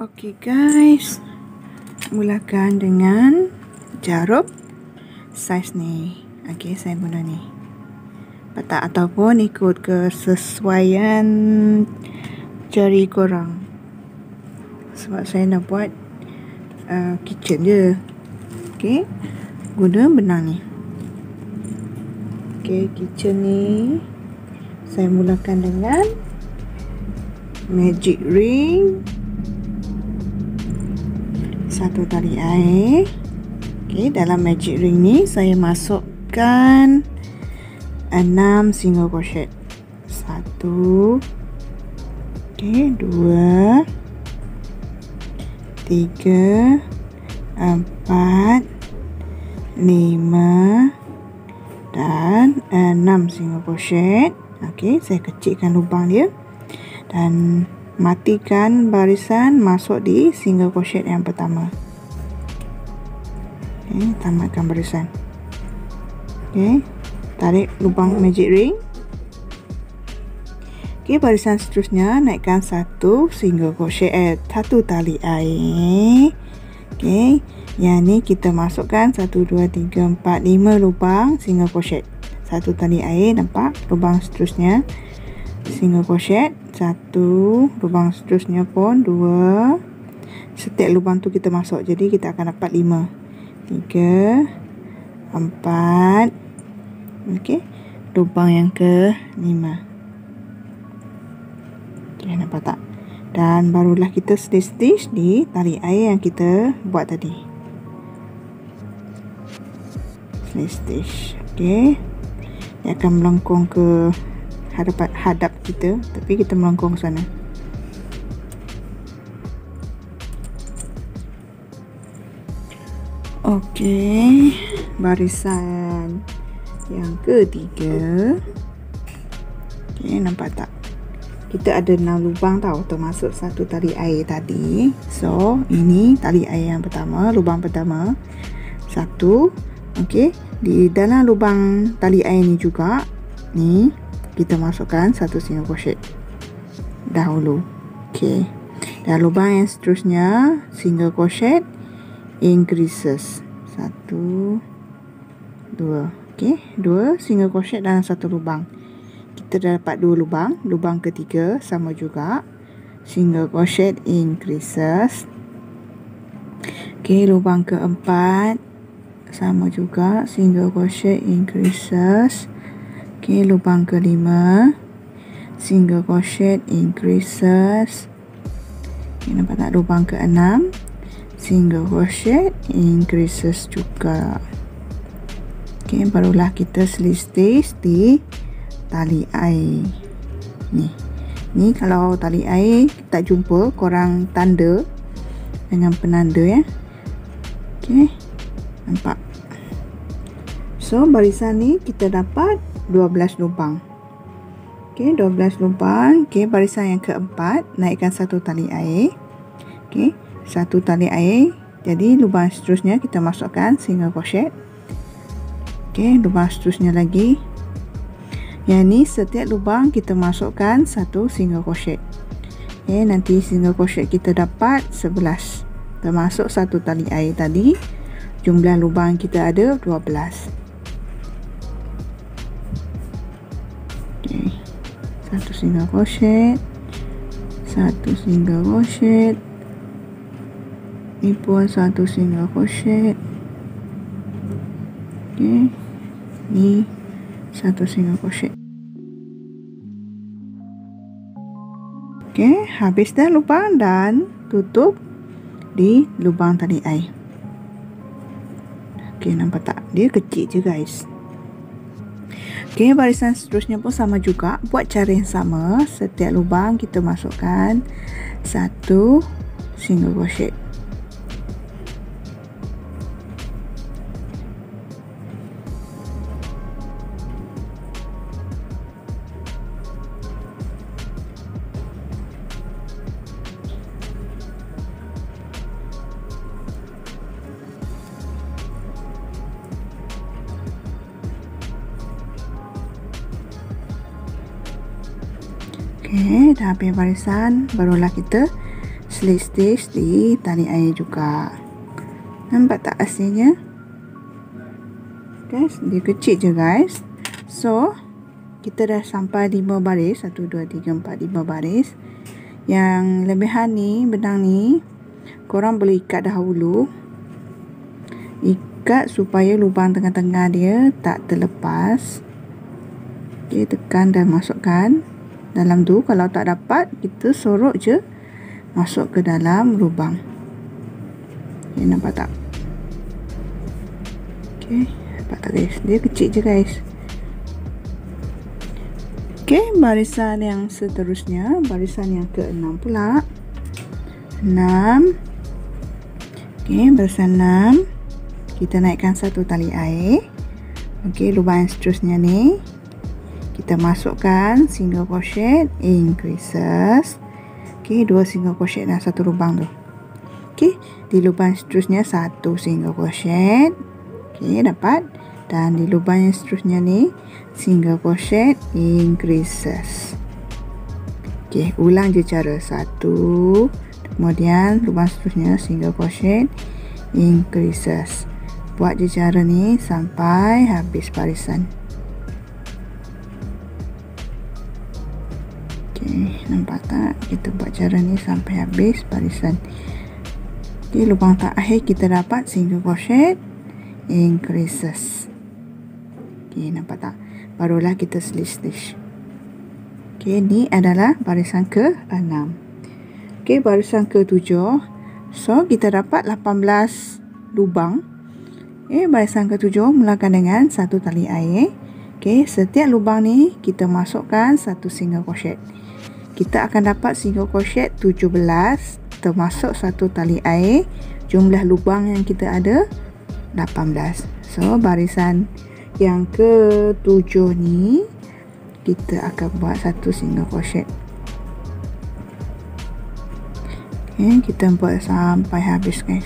Okey guys, mulakan dengan jarum saiz ni. Okey, saya guna ni. Petak ataupun ikut kesesuaian jari korang. Sebab saya nak buat kitchen je. Okey, guna benang ni. Okey, kitchen ni saya mulakan dengan magic ring, satu tali air. Okey, dalam magic ring ni saya masukkan 6 single crochet. 1, okey, 2, 3, 4, 5 dan 6 single crochet. Okey, saya kecilkan lubang dia dan matikan barisan masuk di single crochet yang pertama. Okey, tamatkan barisan. Okey, tarik lubang magic ring. Okey, barisan seterusnya naikkan satu single crochet, satu tali air. Okey, yang ni kita masukkan 1, 2, 3, 4, 5 lubang single crochet. Satu tali air, nampak lubang seterusnya single crochet, 1 lubang seterusnya pun 2. Setiap lubang tu kita masuk, jadi kita akan dapat 5. 3, 4. Okey, lubang yang ke-5. Okey, nampak tak? Dan barulah kita stitch di tali air yang kita buat tadi. Stitch. Okey, dia akan melengkung ke hadap kita, tapi kita melengkung ke sana. Okey, barisan yang ketiga. Okey, nampak tak? Kita ada 6 lubang tau, termasuk satu tali air tadi. So, ini tali air yang pertama, lubang pertama. 1. Okey, di dalam lubang tali air ni juga, ni kita masukkan satu single crochet dahulu. Okey, dan lubang yang seterusnya single crochet increases 1, 2. Okey, 2 single crochet dalam satu lubang. Kita dah dapat 2 lubang. Lubang ketiga sama juga single crochet increases. Okey, lubang keempat sama juga single crochet increases. Okey, lubang kelima single crochet increases. Okey, nampak tak? Lubang keenam single crochet increases juga. Okey, barulah kita stitch di tali air ni. Kalau tali air tak jumpa, korang tanda dengan penanda ya. Okey, nampak? So, barisan ni kita dapat 12 lubang. Okey, 12 lubang. Okey, barisan yang keempat, naikkan satu tali air. Okey, satu tali air. Jadi, lubang seterusnya kita masukkan single crochet. Okey, lubang seterusnya lagi. Yang ni setiap lubang kita masukkan satu single crochet. Okey, nanti single crochet kita dapat 11. Termasuk satu tali air tadi. Jumlah lubang kita ada 12. Okey, satu single crochet, satu single crochet. Ni pun satu single crochet. Okey, ni satu single crochet. Okey, habis dah lubang dan tutup di lubang tali air. Okey, nampak tak? Dia kecil je guys. Okey, barisan seterusnya pun sama juga. Buat cara yang sama. Setiap lubang kita masukkan satu single crochet. Okey, dah habis barisan, barulah kita slip stitch di tali air juga. Nampak tak hasilnya? Guys, dia kecil je guys. So, kita dah sampai 5 baris. 1, 2, 3, 4, 5 baris. Yang lebihan ni, benang ni, korang boleh ikat dahulu. Ikat supaya lubang tengah-tengah dia tak terlepas. Okay, tekan dan masukkan dalam tu. Kalau tak dapat, kita sorok je masuk ke dalam lubang. Okay, nampak tak? Okay, nampak tak guys? Dia kecil je guys. Okay, barisan yang seterusnya, barisan yang ke-6 pula. 6. Okay, barisan 6. Kita naikkan satu tali air. Okay, lubang yang seterusnya ni, kita masukkan single crochet, increases. Okay, 2 single crochet dalam satu lubang tu. Okay, di lubang seterusnya 1 single crochet. Okay, dapat. Dan di lubang yang seterusnya ni, single crochet, increases. Okay, ulang je cara 1. Kemudian lubang seterusnya single crochet, increases. Buat je cara ni sampai habis barisan. Okay, nampak tak? Kita buat cara ni sampai habis barisan. Okay, lubang terakhir kita dapat single crochet, increases. Okay, nampak tak? Barulah kita slip stitch. Okay, ni adalah barisan ke-6. Okay, barisan ke-7. So, kita dapat 18 lubang. Okay, barisan ke-7 mulakan dengan satu tali air. Okay, setiap lubang ni kita masukkan satu single crochet. Kita akan dapat single crochet 17 termasuk satu tali air. Jumlah lubang yang kita ada 18. So, barisan yang ke-7 ni kita akan buat satu single crochet. Okay, kita buat sampai habis guys.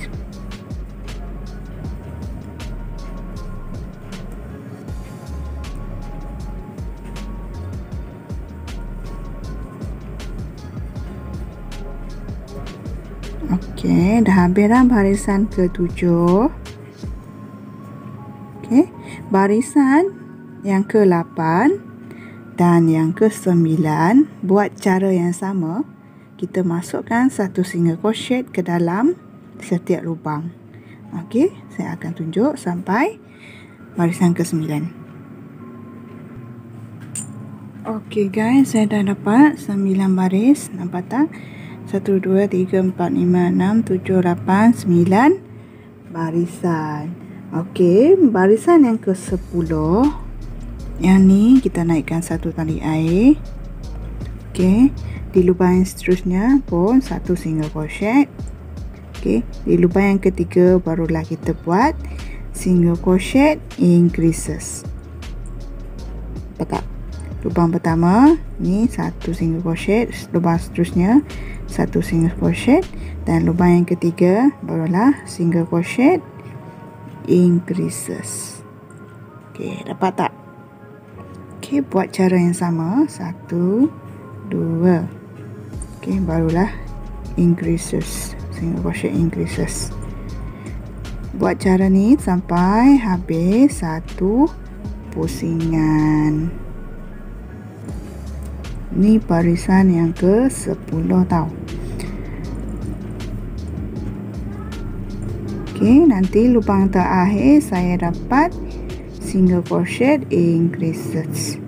Okey, dah habis dah barisan ke-7. Okey, barisan yang ke-8 dan yang ke-9 buat cara yang sama. Kita masukkan satu single crochet ke dalam setiap lubang. Okey, saya akan tunjuk sampai barisan ke-9. Okey guys, saya dah dapat 9 baris. Nampak tak? 1, 2, 3, 4, 5, 6, 7, 8, 9 barisan. Okey, barisan yang ke-10. Yang ni kita naikkan satu tali air. Okey, di lubang yang seterusnya pun satu single crochet. Okey, di lubang yang ketiga barulah kita buat single crochet, increases. Nampak tak? Lubang pertama ni satu single crochet, lubang seterusnya satu single crochet, dan lubang yang ketiga barulah single crochet, increases. Okey, dapat tak? Okey, buat cara yang sama. 1, 2. Okey, barulah increases, single crochet, increases. Buat cara ni sampai habis satu pusingan. Ni barisan yang ke-10 tau. Okey, nanti lubang terakhir saya dapat single crochet, increases.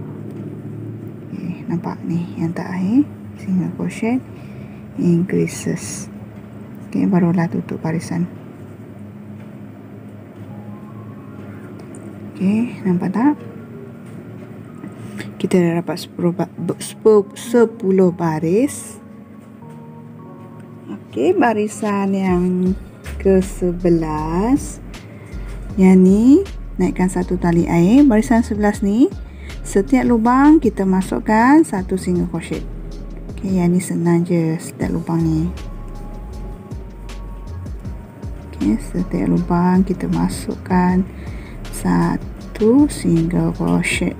Okey, nampak ni yang terakhir, single crochet, increases. Okey, barulah tutup barisan. Okey, nampak tak? Kita dah dapat 10 baris. Okey, barisan yang ke-11. Yang ni naikkan satu tali air. Barisan 11 ni setiap lubang kita masukkan satu single crochet. Okey, yang ni senang je setiap lubang ni. Okey, setiap lubang kita masukkan satu single crochet.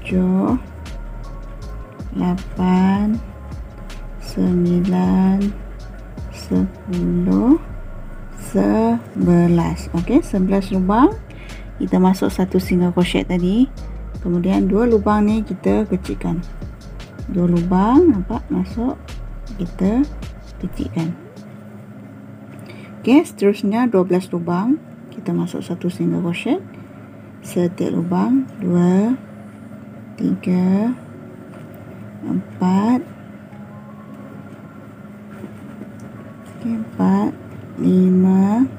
7, 8, 9, 10, 11. Okey, 11 lubang. Kita masuk satu single crochet tadi. Kemudian dua lubang ni kita kecilkan. Dua lubang nampak masuk, kita kecilkan. Okey, seterusnya 12 lubang. Kita masuk satu single crochet. Setiap lubang 2, 3, 4, 4, 5,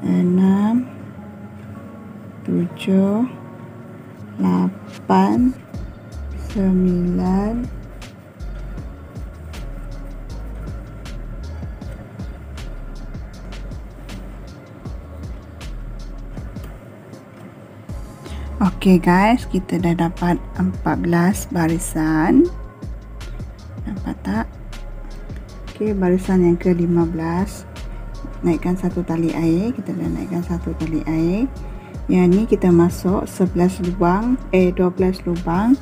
6, 7, 8, 9, 10. Okey guys, kita dah dapat 14 barisan. Nampak tak? Okey, barisan yang ke-15. Naikkan satu tali air. Kita dah naikkan satu tali air. Yang ni kita masuk 11 lubang, 12 lubang,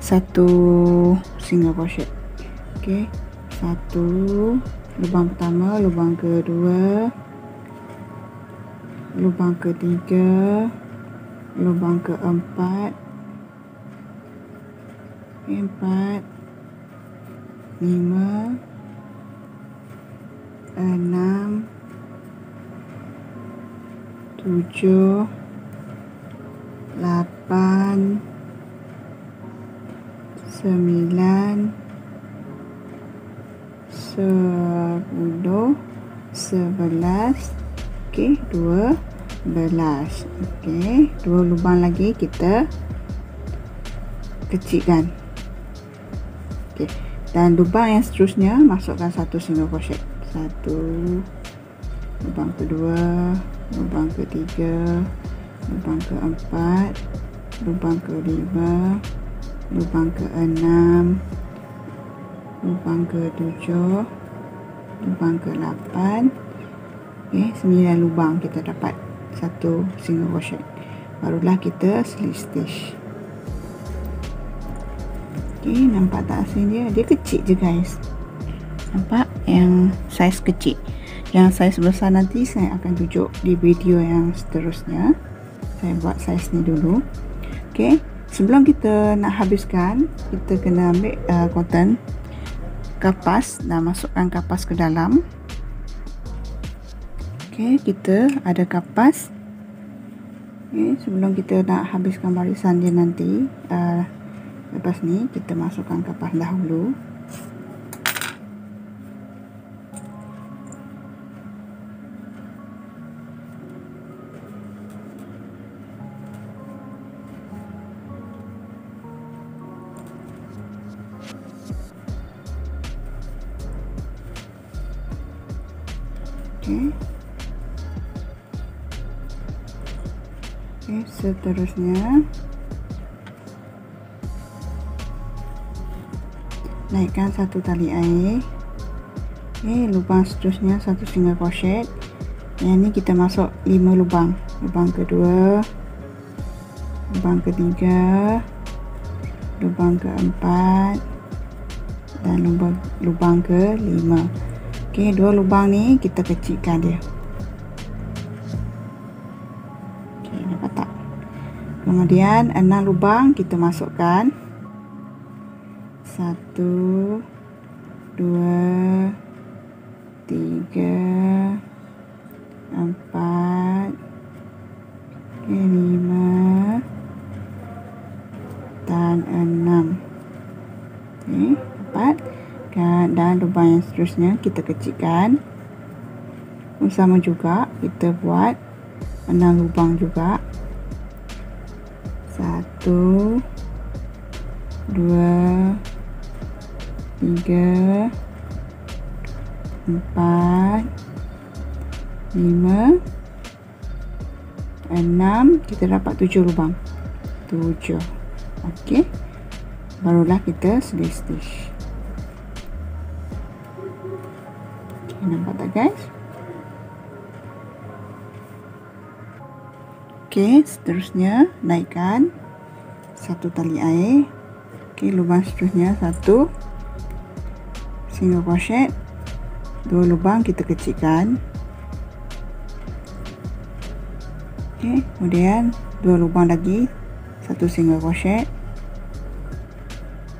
satu single crochet. Okey, satu lubang pertama, lubang kedua, lubang ketiga, lubang keempat, 4, 5, 6, 7, 8, 9, 10, 11. Okey, 12. Okey, dua lubang lagi kita kecilkan. Okey, dan lubang yang seterusnya masukkan satu single crochet. Satu, lubang kedua, lubang ketiga, lubang keempat, lubang kelima, lubang keenam, lubang ketujuh, lubang ke-8. Okey, 9 lubang kita dapat satu single crochet. Barulah kita slip stitch. Okey, nampak tak hasil dia? Dia kecil je guys. Nampak yang saiz kecil. Yang saiz besar nanti saya akan tunjuk di video yang seterusnya. Saya buat saiz ni dulu. Okey, sebelum kita nak habiskan, kita kena ambil cotton kapas dan masukkan kapas ke dalam. Okey, kita ada kapas. Okey, sebelum kita nak habiskan barisan dia nanti, lepas ni kita masukkan kapas dahulu. Okey. Okey, seterusnya naikkan satu tali air. Okey, lubang seterusnya satu single crochet. Yang ni kita masuk 5 lubang. Lubang kedua, lubang ketiga, lubang keempat, dan lubang ke-5. Okey, dua lubang ni kita kecilkan dia. Okey, nampak tak? Kemudian 6 lubang kita masukkan. 1 2 3 4 5 dan 6. Okey, 4. Dan lubang yang seterusnya kita kecilkan. Sama juga kita buat 6 lubang juga. 1 2 3 4 5 6. Kita dapat 7 lubang. 7. Okey, barulah kita slip stitch. Okay, nampak tak guys? Okey, seterusnya naikkan 1 tali air. Okey, lubang seterusnya 1 single crochet, 2 lubang kita kecilkan. Okey, kemudian 2 lubang lagi, 1 single crochet,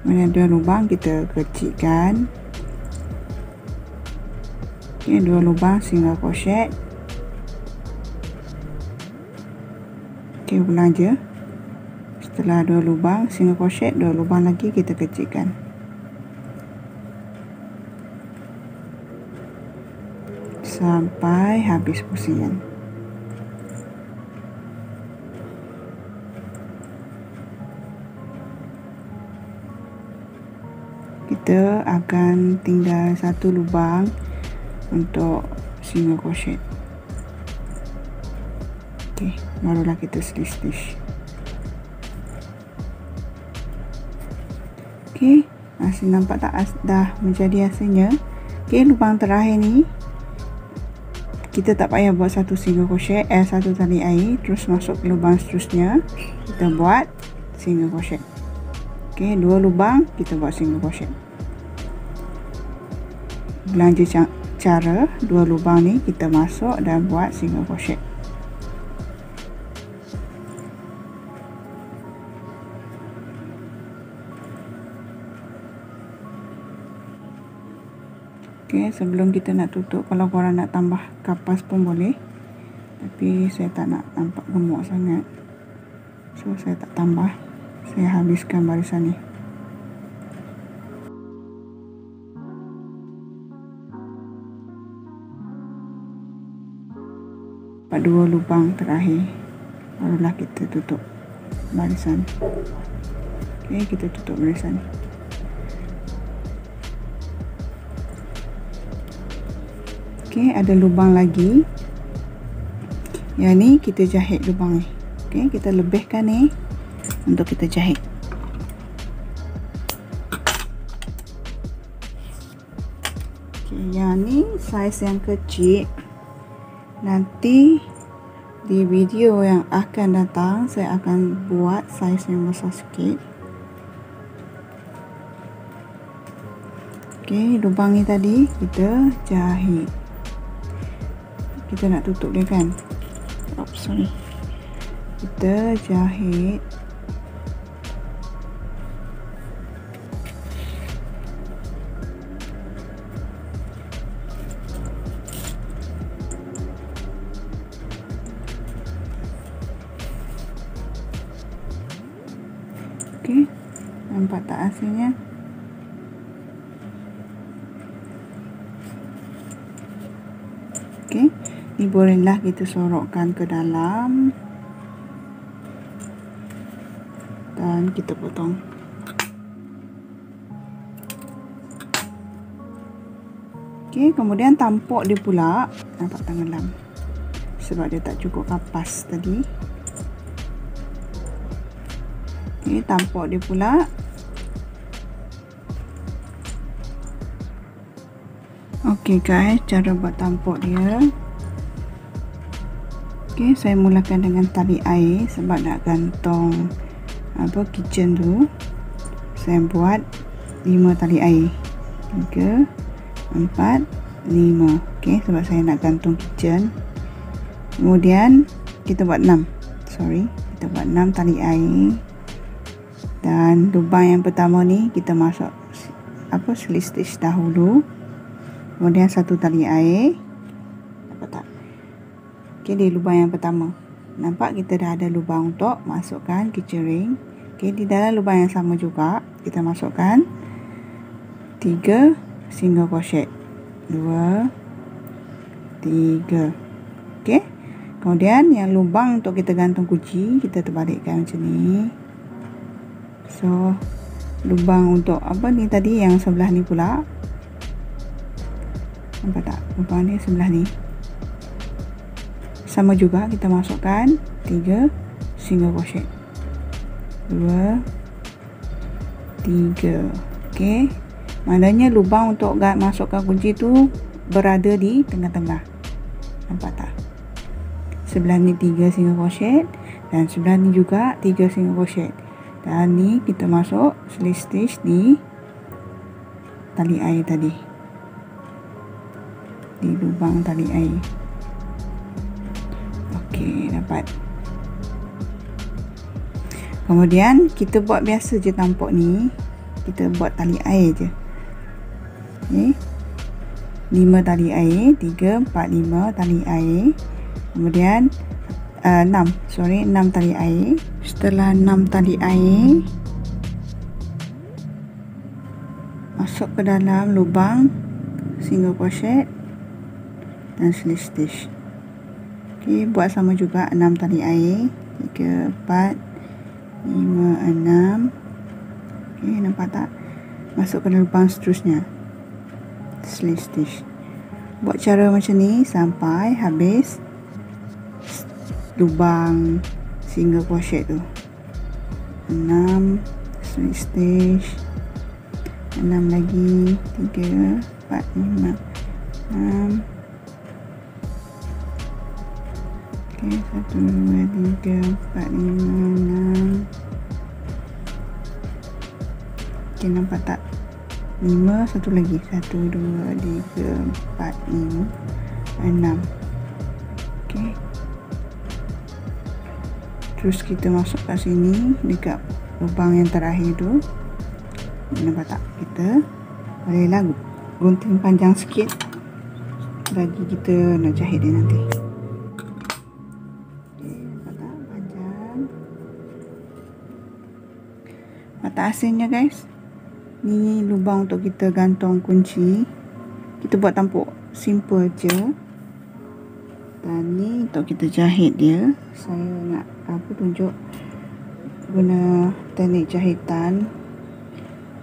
kemudian 2 lubang kita kecilkan. Okey, 2 lubang single crochet. Okey, ulang je. Setelah 2 lubang single crochet, 2 lubang lagi kita kecilkan. Sampai habis pusingan. Kita akan tinggal 1 lubang untuk single crochet. Okey, barulah kita slip stitch. Okey, masih nampak tak dah menjadi hasilnya. Okey, lubang terakhir ni kita tak payah buat 1 single crochet, 1 tali air, terus masuk ke lubang seterusnya kita buat single crochet. Okey, 2 lubang kita buat single crochet. Belanja cara 2 lubang ni kita masuk dan buat single crochet. Okey, sebelum kita nak tutup, kalau korang nak tambah kapas pun boleh, tapi saya tak nak nampak gemuk sangat, so saya tak tambah. Saya habiskan barisan ni. Dapat 2 lubang terakhir, barulah kita tutup barisan. Okey, kita tutup barisan ni. Okey, ada lubang lagi. Yang ni kita jahit lubang ni. Okey, kita lebihkan ni untuk kita jahit. Okey, yang ni saiz yang kecil. Nanti di video yang akan datang saya akan buat saiz yang besar sikit. Okey, lubang ni tadi kita jahit. Kita nak tutup dia kan. Sorry. Kita jahit. Okey, nampak tak hasilnya? Okey, ni bolehlah kita sorokkan ke dalam dan kita potong. Okey, kemudian tampuk dia pula. Nampak tenggelam sebab dia tak cukup kapas tadi. Okey, tampuk dia pula. Okey guys, cara buat tampuk dia. Okey, saya mulakan dengan tali air sebab nak gantung kitchen tu. Saya buat 5 tali air. 3 4 5. Okey, sebab saya nak gantung kitchen. Kemudian kita buat 6. Sorry, kita buat 6 tali air. Dan lubang yang pertama ni kita masuk slip stitch dahulu. Kemudian 1 tali air. Nampak tak? Okey, di lubang yang pertama. Nampak kita dah ada lubang untuk masukkan kitchen ring. Okey, di dalam lubang yang sama juga kita masukkan 3 single crochet. 2 3. Okey. Kemudian yang lubang untuk kita gantung kunci kita terbalikkan macam ni. So lubang untuk apa ni tadi yang sebelah ni pula. Nampak tak? Lubang ni sebelah ni. Sama juga kita masukkan 3 single crochet. 2 3. Okey. Maknanya lubang untuk masukkan kunci tu berada di tengah-tengah. Nampak tak? Sebelah ni 3 single crochet dan sebelah ni juga 3 single crochet. Dan ni kita masuk slip stitch di tali air tadi, di lubang tali air. Okey, dapat. Kemudian kita buat biasa je tampuk ni. Kita buat tali air je. Okey. 5 tali air, 3 4 5 tali air. Kemudian 6 tali air. Setelah 6 tali air, masuk ke dalam lubang single crochet dan slip stitch. Okey, buat sama juga 6 tali air. 3 4 5 6. Okey, nampak tak? Masuk ke lubang seterusnya, slip stitch. Buat cara macam ni sampai habis lubang single crochet tu. 6 slip stitch, 6 lagi, 3 4 5 6. Okey, 1 2 3 4 5 6. Okey, nampak tak? 5, satu lagi, 1 2 3 4 5 6. Okey. Terus kita masuk kat sini dekat lubang yang terakhir tu. Nampak tak? Kita bolehlah gunting panjang sikit lagi kita nak jahit dia nanti. Okey, nampak tak? Panjang. Mata asinnya guys. Ni lubang untuk kita gantung kunci. Kita buat tampuk simple je. Dan ni untuk kita jahit dia. Saya nak tunjuk guna teknik jahitan.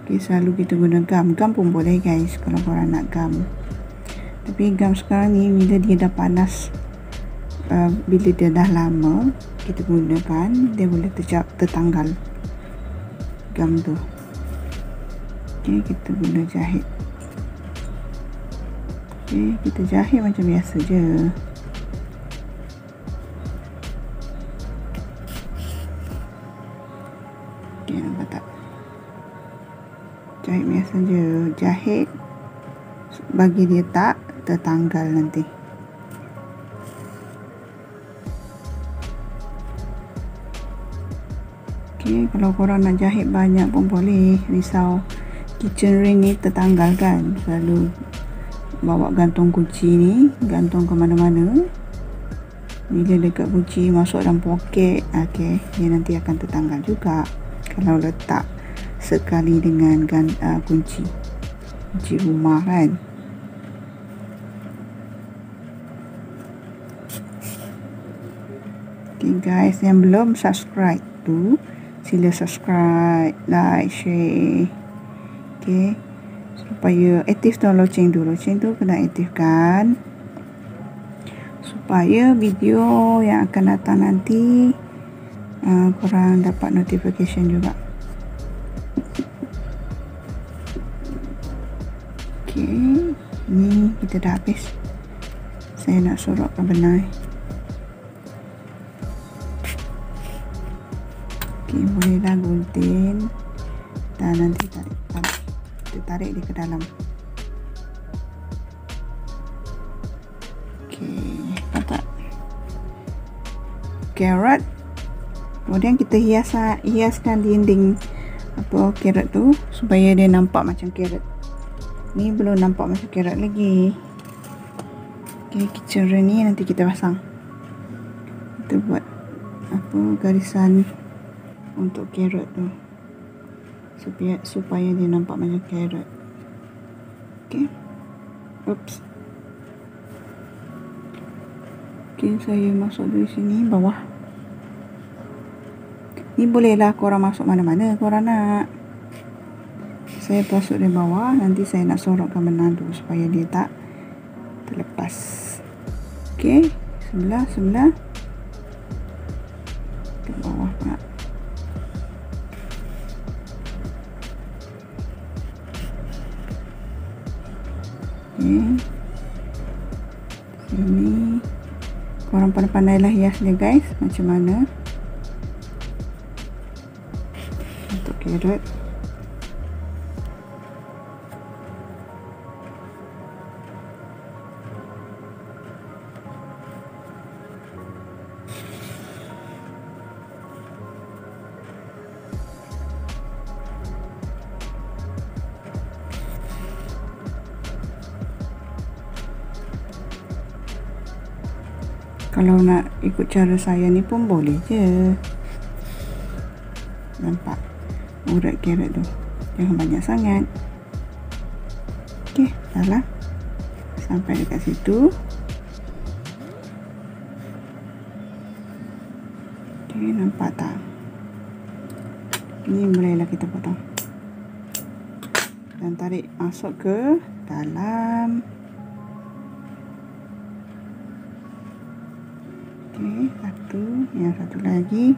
Okay, selalu kita guna gam. Gam pun boleh guys kalau korang nak gam. Tapi gam sekarang ni bila dia dah panas, bila dia dah lama kita gunakan, dia boleh tertanggal gam tu. Okay, kita guna jahit. Okay, kita jahit macam biasa je. Okay, nampak tak? Jahit biasa je. Jahit bagi dia tak tertanggal nanti. Okay, kalau korang nak jahit banyak pun boleh. Risau kitchen ring ni tertanggal kan, selalu bawa gantung kunci ni, gantung ke mana-mana. Bila dekat kunci masuk dalam poket, okey, dia nanti akan tertanggal juga kalau letak sekali dengan kunci rumah kan. Okay guys, yang belum subscribe tu sila subscribe, like, share. Okay, supaya aktif tu loceng tu kena aktifkan supaya video yang akan datang nanti korang dapat notification juga. Okay, ni kita dah habis. Saya nak sorokkan benang. Okay, bolehlah gunting dan nanti tarik dia ke dalam. Okay, nampak tak? Carrot Kemudian kita hiaskan dinding carrot tu supaya dia nampak macam carrot. Ni belum nampak macam carrot lagi. Okay, kitchen rail ni nanti kita pasang. Kita buat garisan untuk carrot tu supaya dia nampak macam carrot. Okay. Oops. Okay, saya masuk dari sini bawah. Ni bolehlah korang masuk mana-mana korang nak. Saya masuk dari bawah. Nanti saya nak sorokkan benang tu supaya dia tak terlepas. Okay, sebelah ke bawah pula. Okay, sini korang pandai-pandailah hias dia guys, macam mana untuk carrot. Kalau nak ikut cara saya ni pun boleh je. Nampak urat carrot tu, jangan banyak sangat. Okey, dah lah. Sampai dekat situ. Okey, nampak tak? Ini mulailah kita potong. Dan tarik masuk ke dalam. Okey, yang satu lagi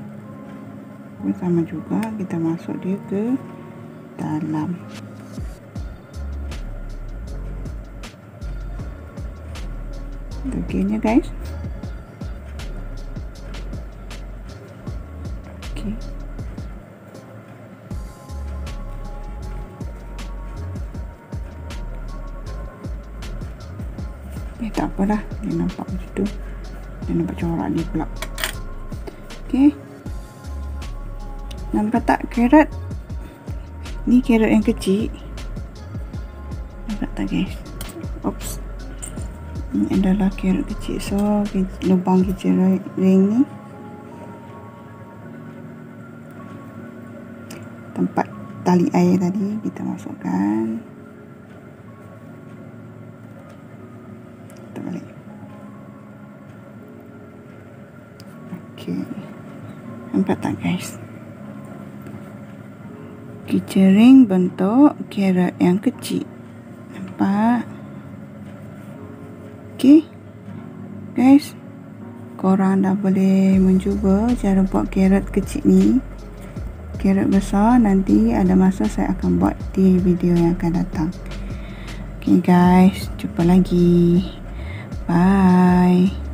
pun sama juga, kita masuk dia ke dalam. Okeynya guys. Okey. Tak apalah, dia nampak macam tu. Dia nampak corak dia pula. Okey. Nampak tak carrot? Ni carrot yang kecil. Nampak tak guys? Oops. Ini adalah carrot kecil. So, lubang kitchen ring ni tempat tali air tadi kita masukkan. Kita balik. Okey. Nampak tak guys? Kitchen ring bentuk carrot yang kecil. Nampak? Okey. Guys, korang dah boleh mencuba cara buat carrot kecil ni. Carrot besar nanti ada masa saya akan buat di video yang akan datang. Okey guys, jumpa lagi. Bye.